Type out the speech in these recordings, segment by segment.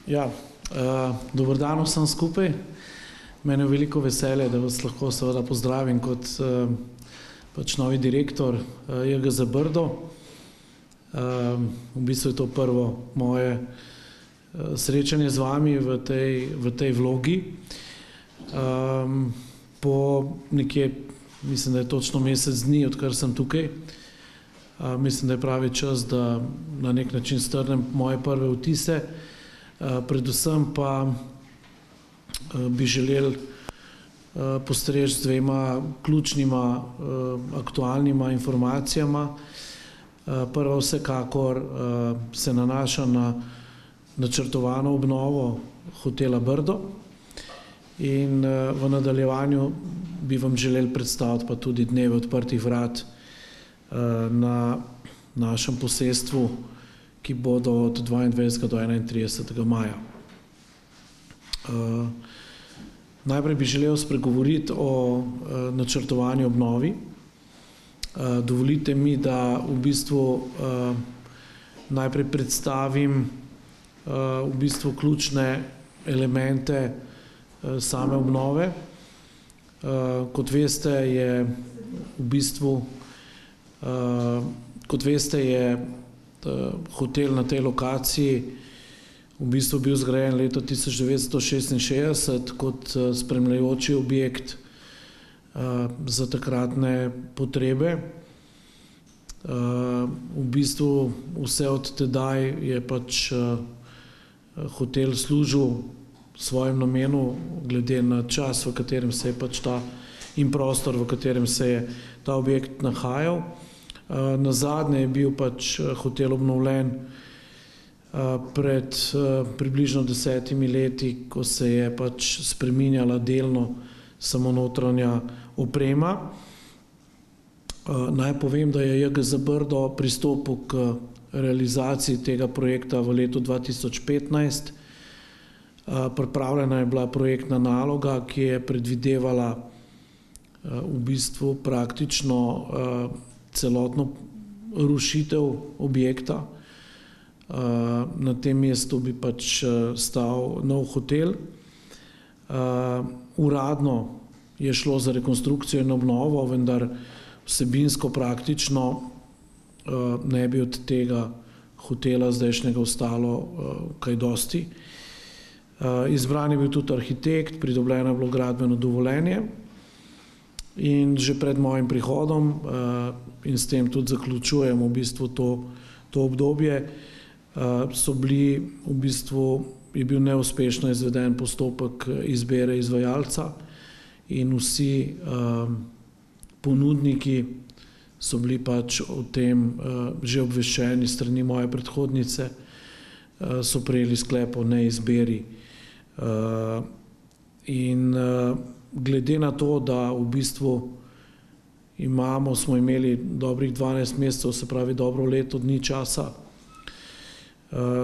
Ja, dober dan vsem skupaj. Mene je veliko veselje, da vas lahko seveda pozdravim kot pač novi direktor JGZ Brdo. V bistvu je to prvo moje srečanje z vami v tej vlogi. Po nekje, mislim, da je točno mesec dni, odkar sem tukaj, mislim, da je pravi čas, da na nek način strnem moje prve vtise. Predvsem pa bi želel postreči z dvema ključnima aktualnima informacijama. Prva vsekakor se nanaša na načrtovano obnovo hotela Brdo in v nadaljevanju bi vam želel predstaviti pa tudi dneve odprtih vrat na našem posestvu, ki bodo od 22. do 31. maja. Najprej bi želel spregovoriti o načrtovani obnovi. Dovolite mi, da v bistvu najprej predstavim v bistvu ključne elemente same obnove. Kot veste, je hotel na tej lokaciji v bistvu bil zgrajen leta 1966 kot spremljajoči objekt za takratne potrebe. V bistvu vse od tedaj je pač hotel služil svojemu namenu glede na čas, v katerem se je pač in prostor, v katerem se je ta objekt nahajal. Nazadnje je bil pač hotel obnovljen pred približno 10 leti, ko se je pač spreminjala delno samo notranja oprema. Naj povem, da je JGZ Brdo pristopil k realizaciji tega projekta v letu 2015. Pripravljena je bila projektna naloga, ki je predvidevala v bistvu praktično celotno rušitev objekta. Na tem mestu bi pač stal nov hotel. Uradno je šlo za rekonstrukcijo in obnovo, vendar vsebinsko praktično ne bi od tega hotela zdajšnjega ostalo kaj dosti. Izbran je bil tudi arhitekt, pridobljeno je bilo gradbeno dovoljenje. In že pred mojim prihodom in s tem tudi zaključujem v bistvu to obdobje, je bil neuspešno izveden postopek izbire izvajalca in vsi ponudniki so bili pač o tem že obveščeni strani moje predhodnice, so prejeli sklep o neizbiri. In glede na to, da v bistvu smo imeli dobrih 12 mesecev, se pravi dobro leto dni časa,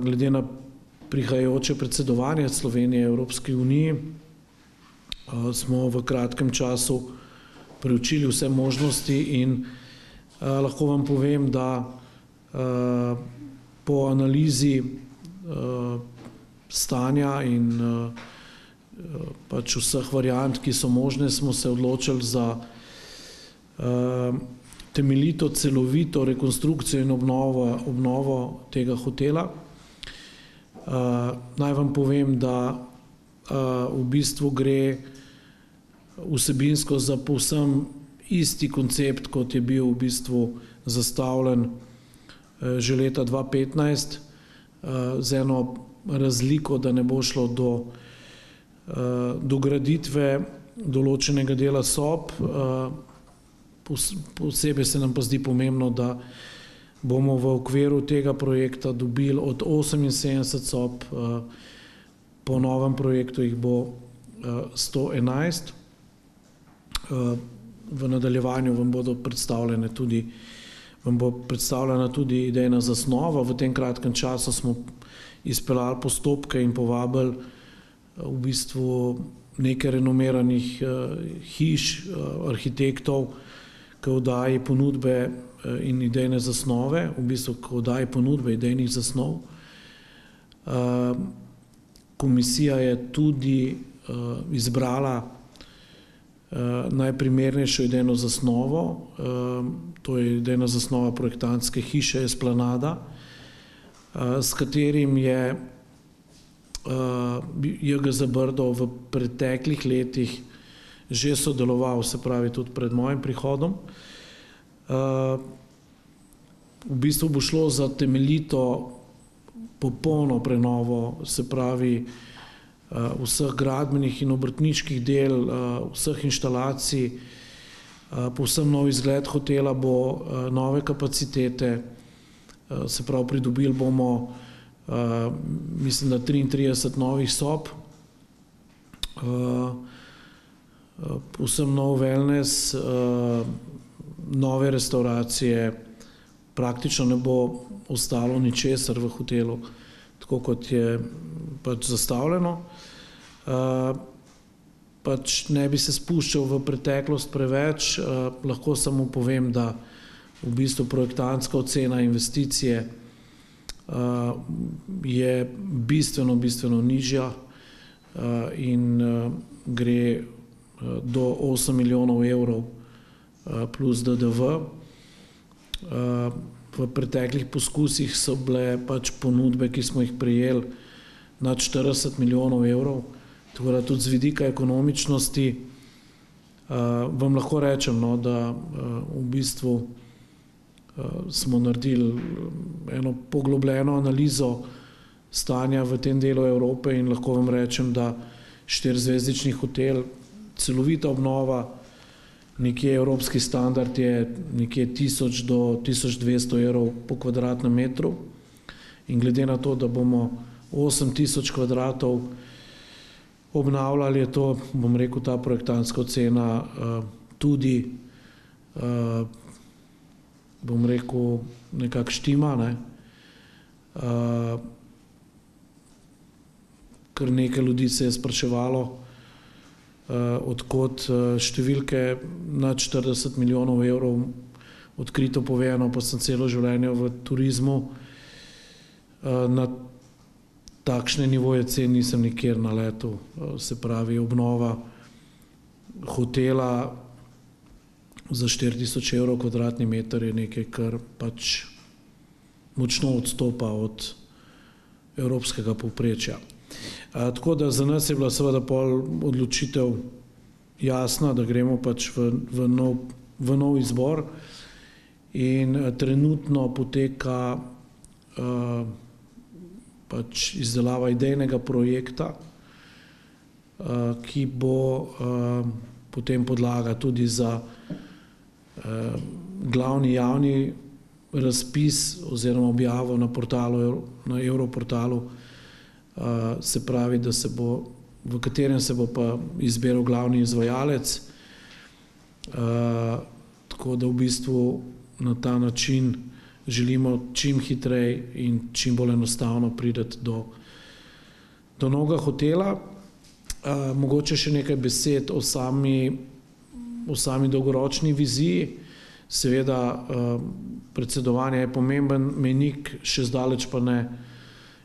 glede na prihajajoče predsedovanje Slovenije Evropski uniji, smo v kratkem času preučili vse možnosti in lahko vam povem, da po analizi stanja in pač vseh variant, ki so možne, smo se odločili za temeljito, celovito rekonstrukcijo in obnovo tega hotela. Naj vam povem, da v bistvu gre vsebinsko za povsem isti koncept, kot je bil v bistvu zastavljen že leta 2015, z eno razliko, da ne bo šlo do graditve določenega dela sob. Posebej se nam pa zdi pomembno, da bomo v okviru tega projekta dobili od 78 sob, po novem projektu jih bo 111. V nadaljevanju vam bo predstavljena tudi idejna zasnova. V tem kratkem času smo izpeljali postopke in povabili v bistvu nekaj renomiranih hiš, arhitektov k oddaji ponudbe in idejne zasnove, v bistvu k oddaji ponudbe idejnih zasnov. Komisija je tudi izbrala najprimernejšo idejno zasnovo, to je idejna zasnova projektantske hiše Esplanada, s katerim je JGZ Brdo v preteklih letih že sodeloval, se pravi tudi pred mojim prihodom. V bistvu bo šlo za temeljito popolno prenovo, se pravi vseh gradbenih in obrtniških del, vseh inštalacij, povsem nov izgled hotela bo, nove kapacitete, se pravi pridobili bomo, mislim, da 33 novih sob, povsem nov wellness, nove restauracije, praktično ne bo ostalo ničesar v hotelu, tako kot je pač zastavljeno. Pač ne bi se spuščal v preteklost preveč, lahko samo povem, da v bistvu projektantska ocena investicije je bistveno nižja in gre do 8 milijonov evrov plus DDV. V preteklih poskusih so bile pač ponudbe, ki smo jih prejeli, nad 40 milijonov evrov, tako da tudi z vidika ekonomičnosti vam lahko rečem, da v bistvu smo naredili eno poglobljeno analizo stanja v tem delu Evrope in lahko vam rečem, da 4-zvezdični hotel, celovita obnova, nekje evropski standard je nekje 1000 do 1200 evrov po kvadratnem metru in glede na to, da bomo 8000 kvadratov obnavljali, je to, bom rekel, ta projektantska ocena tudi, bom rekel, nekako štima, ne. Kar nekaj ljudi se je spraševalo, odkot številke nad 40 milijonov evrov, odkrito povedano, pa sem celo življenje v turizmu, na takšne nivoje cen nisem nikjer naletel, se pravi obnova hotela za 4000 evrov kvadratni meter je nekaj, kar pač močno odstopa od evropskega povprečja. Tako da za nas je bila seveda pol odločitev jasna, da gremo pač v nov izbor in trenutno poteka pač izdelava idejnega projekta, ki bo potem podlaga tudi za glavni javni razpis oziroma objavo na portalu, na Europortalu, se pravi, da se bo, v katerem se bo pa izbiral glavni izvajalec, tako da v bistvu na ta način želimo čim hitreje in čim bolj enostavno priti do novega hotela. Mogoče še nekaj besed o sami dolgoročni viziji. Seveda predsedovanje je pomemben mejnik, še zdaleč pa ne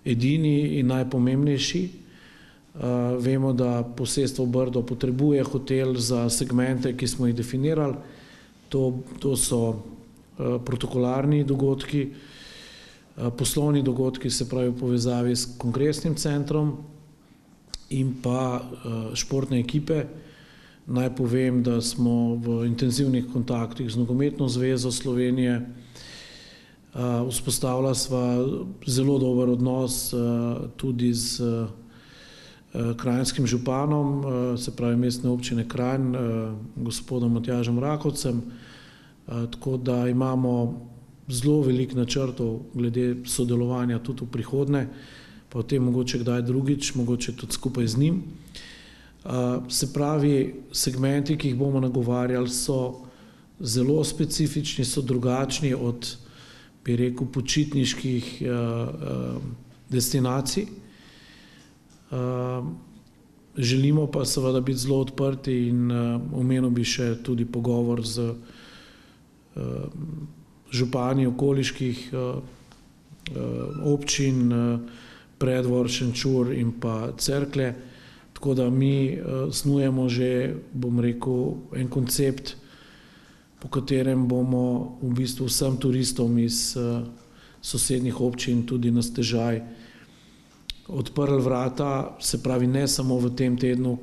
edini in najpomembnejši. Vemo, da posestvo Brdo potrebuje hotel za segmente, ki smo jih definirali. To so protokolarni dogodki, poslovni dogodki, se pravi v povezavi s kongresnim centrom in pa športne ekipe. Naj povem, da smo v intenzivnih kontaktih z Nogometno zvezo Slovenije, vzpostavila sva zelo dober odnos tudi z kranjskim županom, se pravi mestne občine Kranj, gospodom Matjažem Rakovcem, tako da imamo zelo veliko načrtov glede sodelovanja tudi v prihodnje, pa o tem mogoče kdaj drugič, mogoče tudi skupaj z njim. Se pravi, segmenti, ki jih bomo nagovarjali, so zelo specifični, so drugačni od, bi rekel, počitniških destinacij. Želimo pa seveda biti zelo odprti in omenil bi še tudi pogovor z župani okoliških občin, Preddvor, Šenčur in pa Cerklje. Tako da mi snujemo že, bom rekel, en koncept, po katerem bomo v bistvu vsem turistom iz sosednjih občin tudi na stežaj odprli vrata, se pravi ne samo v tem tednu,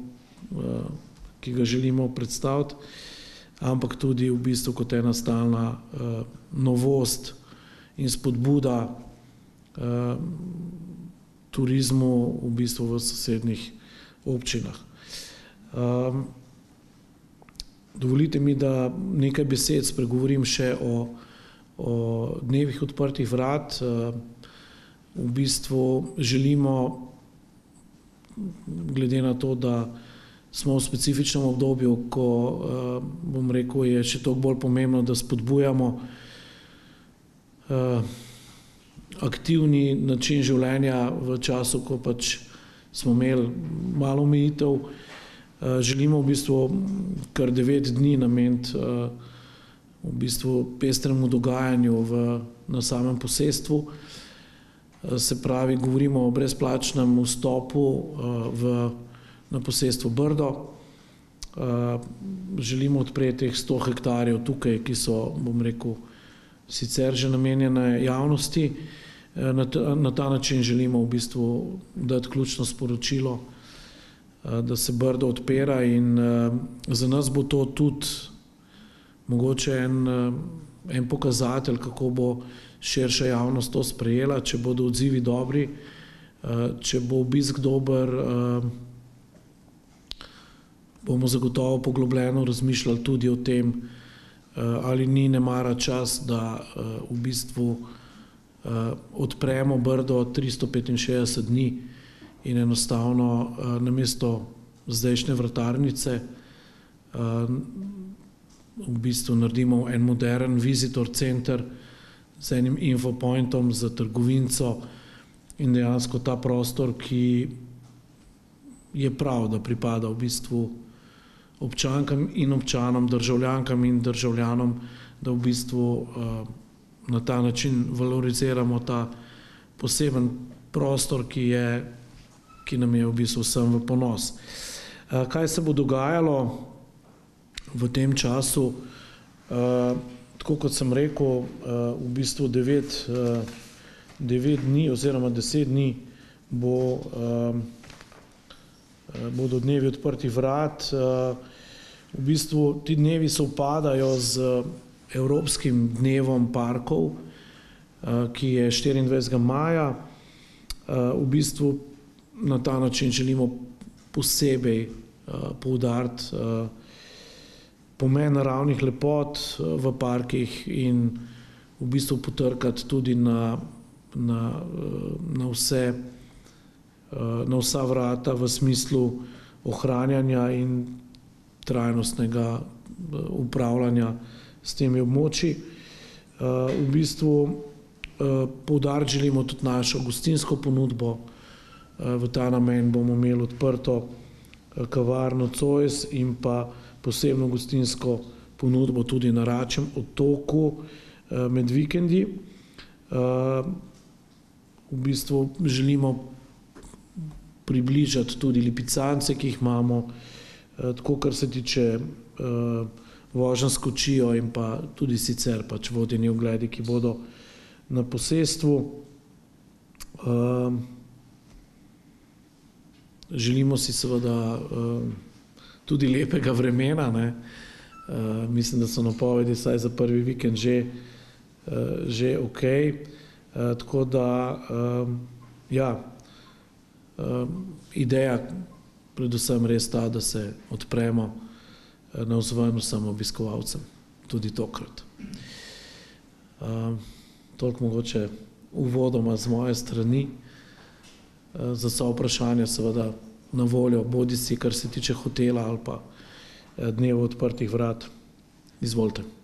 ki ga želimo predstaviti, ampak tudi v bistvu kot ena stalna novost in spodbuda turizmu v bistvu v sosednjih občinah. Dovolite mi, da nekaj besed spregovorim še o dnevih odprtih vrat. V bistvu želimo, glede na to, da smo v specifičnem obdobju, ko, bom rekel, je še toliko bolj pomembno, da spodbujamo aktivni način življenja v času, ko pač smo imeli malo omejitev. Želimo v bistvu kar 9 dni nameniti v bistvu pestremu dogajanju na samem posestvu. Se pravi, govorimo o brezplačnem vstopu na posestvo Brdo. Želimo odpreti 100 hektarjev tukaj, ki so, bom rekel, sicer že namenjene javnosti. Na ta način želimo v bistvu dati ključno sporočilo, da se Brdo odpira in za nas bo to tudi mogoče en pokazatelj, kako bo širša javnost to sprejela, če bodo odzivi dobri, če bo obisk dober, bomo zagotovo poglobljeno razmišljali tudi o tem, ali ni nemara čas, da v bistvu odpremo Brdo 365 dni in enostavno namesto zdajšnje vratarnice v bistvu naredimo en modern visitor center z enim infopointom za trgovinco in dejansko ta prostor, ki je prav, da pripada v bistvu občankam in občanom, državljankam in državljanom, da v bistvu na ta način valoriziramo ta poseben prostor, ki nam je v bistvu vsem v ponos. Kaj se bo dogajalo v tem času? Tako kot sem rekel, v bistvu 9 dni oziroma 10 dni bodo dnevi odprtih vrat. V bistvu ti dnevi sovpadajo z Evropskim dnevom parkov, ki je 24. maja. V bistvu na ta način želimo posebej poudariti pomen naravnih lepot v parkih in v bistvu potrkati tudi na vsa vrata v smislu ohranjanja in trajnostnega upravljanja s temi območji. V bistvu poudariti želimo tudi našo gostinsko ponudbo. V ta namen bomo imeli odprto kavarno Zois in pa posebno gostinsko ponudbo tudi na Račjem otoku med vikendi. V bistvu želimo približati tudi lipicance, ki jih imamo, tako kar se tiče voženj s kočijo in pa tudi sicer pač vodeni ogledi, ki bodo na posestvu. Želimo si seveda tudi lepega vremena, ne. Mislim, da so napovedi vsaj za prvi vikend že okej. Tako da, ja, ideja predvsem res ta, da se odpremo navzven vsem obiskovalcem, tudi tokrat. Toliko mogoče uvodoma z moje strani. Za vsa vprašanja seveda na voljo, bodisi kar se tiče hotela ali pa dneva odprtih vrat. Izvolite.